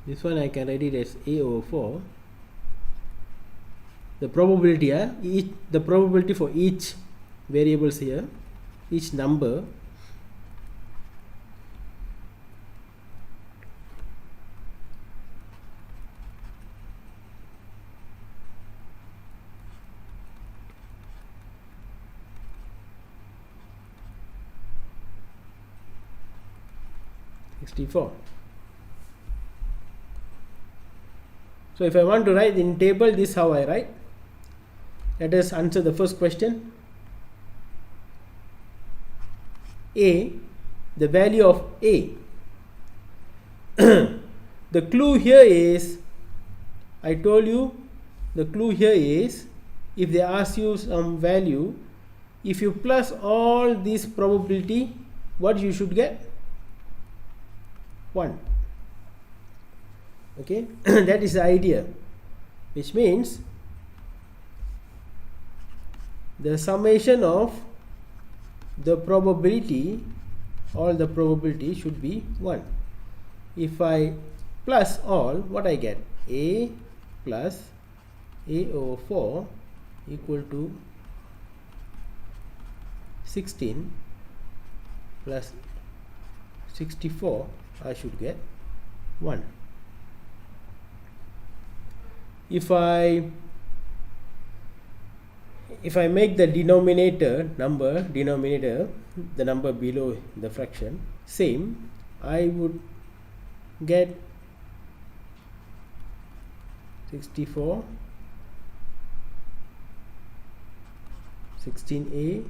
This one I can write it as A over 4. The probability, the probability for each variables here, each number, (64). So if I want to write in table, this is how I write. Let us answer the first question. A, the value of A. The clue here is, I told you, the clue here is, if they ask you some value, if you plus all this probability, what you should get? 1. Okay, that is the idea, which means the summation of the probability, all the probability should be 1. If I plus all, what I get? A plus A over 4 equal to 16 plus 64, I should get 1. If I make the denominator, the number below the fraction, same, I would get 64, 16A,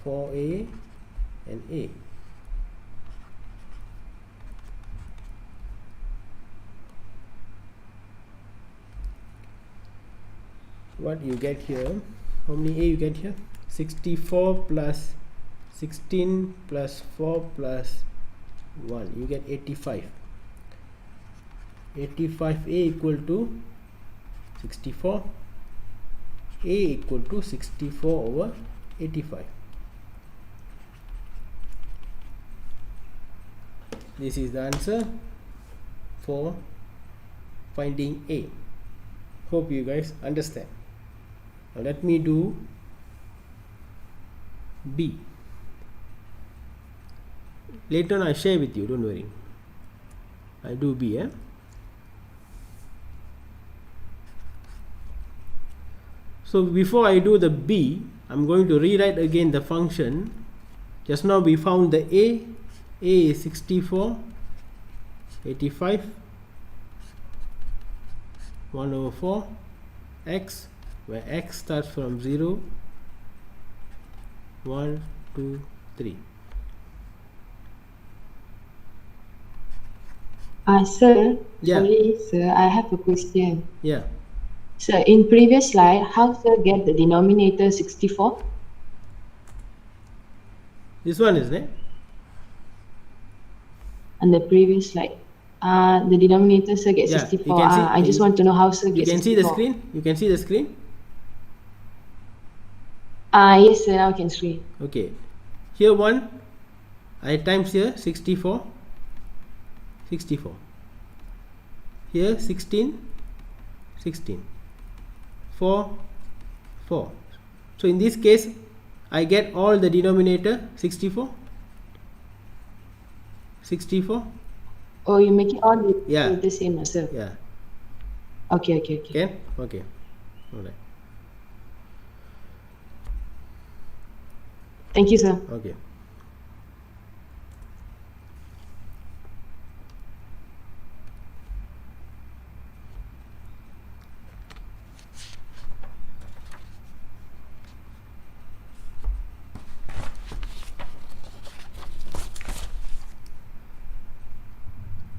4A and A. What you get here, how many A you get here? 64 plus 16 plus 4 plus 1, you get 85. 85A equal to 64, A equal to 64 over 85. This is the answer for finding A. Hope you guys understand. Now let me do B. Later on I share with you, don't worry. I do B. So before I do the B, I'm going to rewrite again the function. Just now we found the A. A is 64, 85, 1 over 4, x, where x starts from 0, 1, 2, 3. Sir, Yeah. Sorry, sir, I have a question. Yeah. Sir, in previous slide, how sir get the denominator 64? This one isn't it? On the previous slide, the denominator sir get Yeah, 64. you can see. I just want to know how sir You get can 64. see the screen. You can see the screen. Yes, sir, now I can see. Okay. Here 1, I times here 64. 64. Here 16. 16. 4. 4. So in this case, I get all the denominator 64. 64. Oh, you make it all Yeah. the same, sir. Yeah. Okay. Okay. Okay. All right. Thank you, sir. Okay.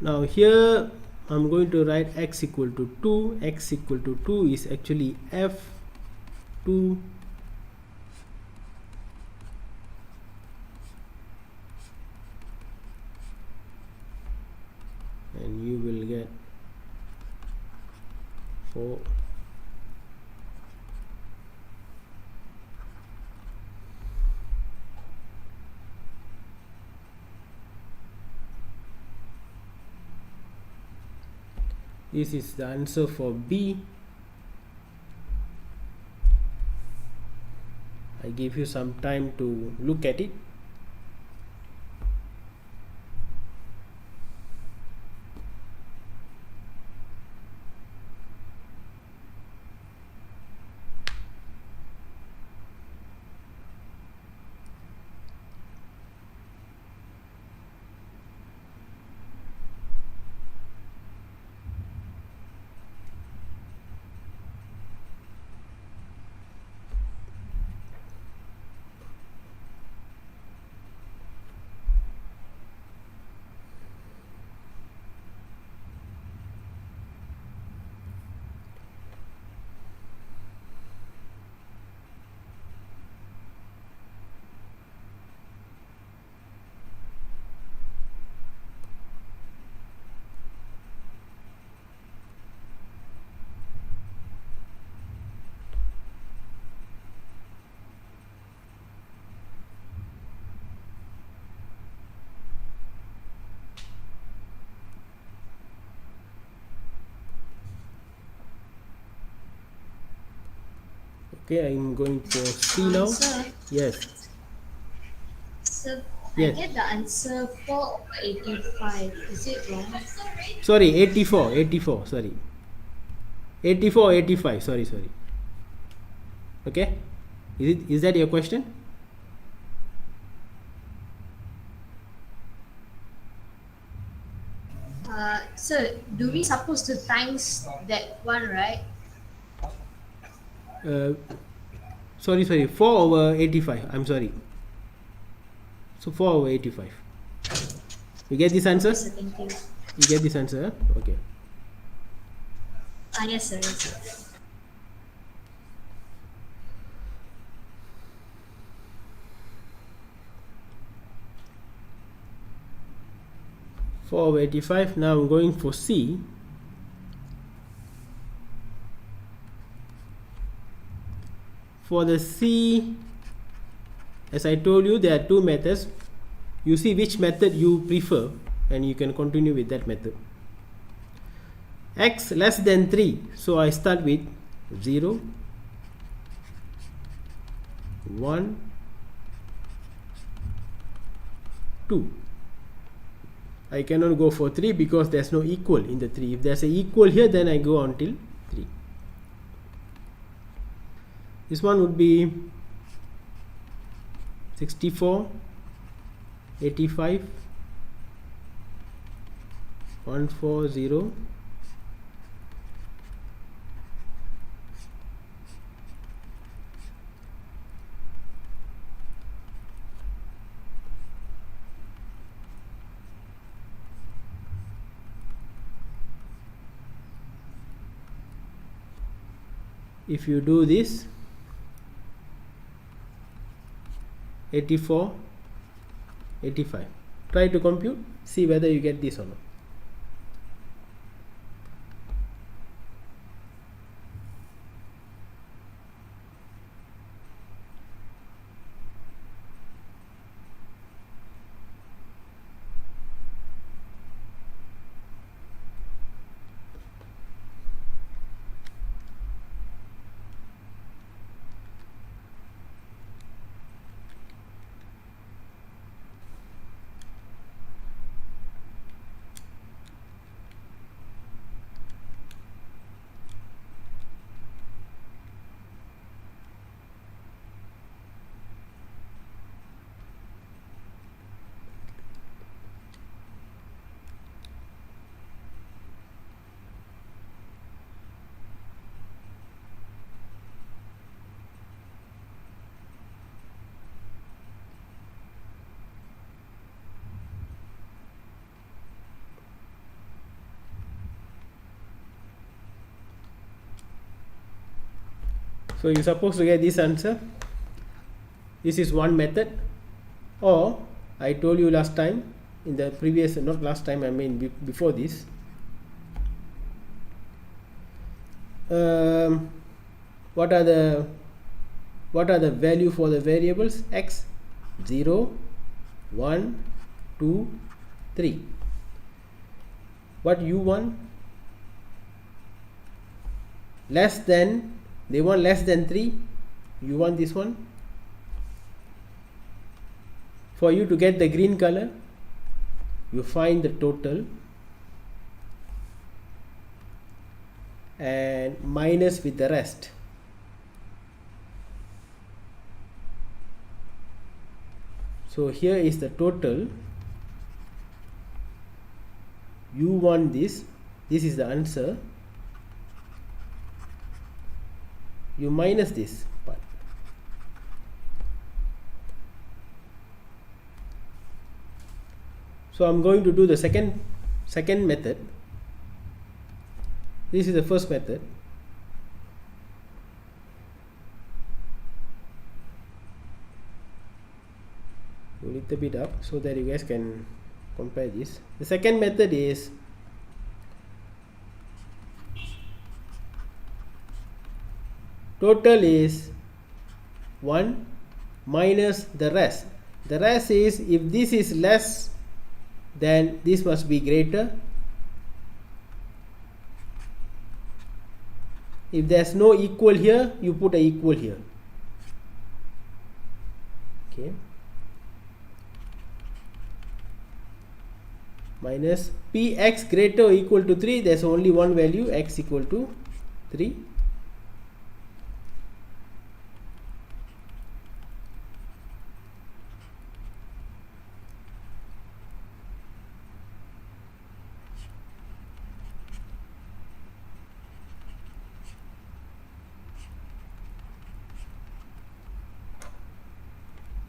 Now here I'm going to write x equal to 2. X equal to 2 is actually f2 and you will get 4. This is the answer for B. I give you some time to look at it. Okay, I'm going for C now. Sir, Yes. sir, I Yes. get the answer 4/85. Is it wrong? Sorry, 84. 84. Sorry. 84, 85. Sorry. Okay. Is that your question? Sir, do we supposed to times that one, right? Uh, sorry. 4 over 85. I'm sorry. So 4 over 85. You get this answer? Yes, sir, thank you. You get this answer? Huh? Okay. Yes, sir, yes, sir. 4 over 85. Now I'm going for C. For the C, as I told you, there are two methods. You see which method you prefer and you can continue with that method. X less than 3, so I start with 0, 1, 2. I cannot go for 3 because there's no equal in the 3. If there's an equal here, then I go until 3. This one would be 64, 85, 140, if you do this, 84, 85. Try to compute, see whether you get this or not. So you're supposed to get this answer. This is one method. Or I told you last time, in the previous, not last time, I mean before this, what are the value for the variables? X, 0, 1, 2, 3. What you want? Less than, they want less than 3. You want this one. For you to get the green color, you find the total and minus with the rest. So here is the total. You want this. This is the answer. You minus this part. So I'm going to do the second method. This is the first method. A little bit up so that you guys can compare this. The second method is total is 1 minus the rest. The rest is, if this is less, then this must be greater. If there's no equal here, you put a equal here. Okay. Minus px greater or equal to 3, there's only one value, x equal to 3.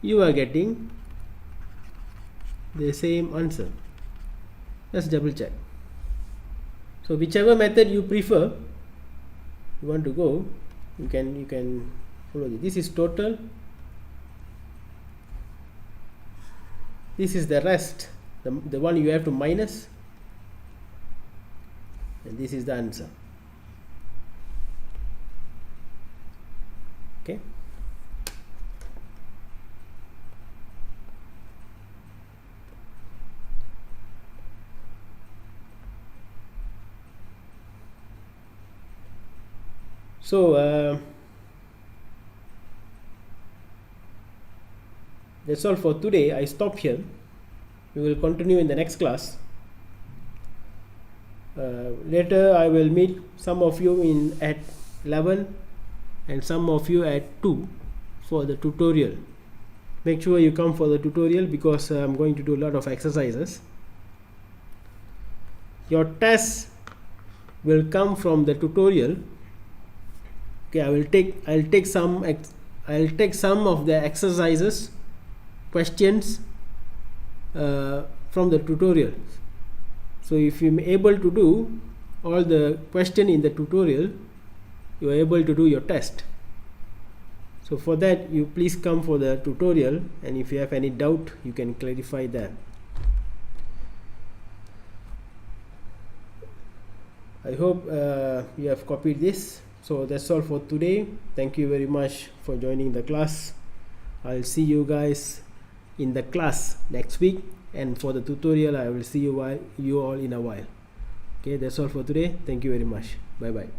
You are getting the same answer. Let's double check. So whichever method you prefer, you want to go, you can follow this. This is total. This is the rest, the one you have to minus, and this is the answer. Okay. So that's all for today. I stop here. We will continue in the next class. Later I will meet some of you at 11 and some of you at 2 for the tutorial. Make sure you come for the tutorial because I'm going to do a lot of exercises. Your tests will come from the tutorial. Okay, I'll take some of the exercises, questions from the tutorial. So if you're able to do all the question in the tutorial, you are able to do your test. So for that, you please come for the tutorial, and if you have any doubt, you can clarify that. I hope you have copied this. So that's all for today. Thank you very much for joining the class. I'll see you guys in the class next week, and for the tutorial I will see you all in a while. Okay, that's all for today. Thank you very much. Bye bye.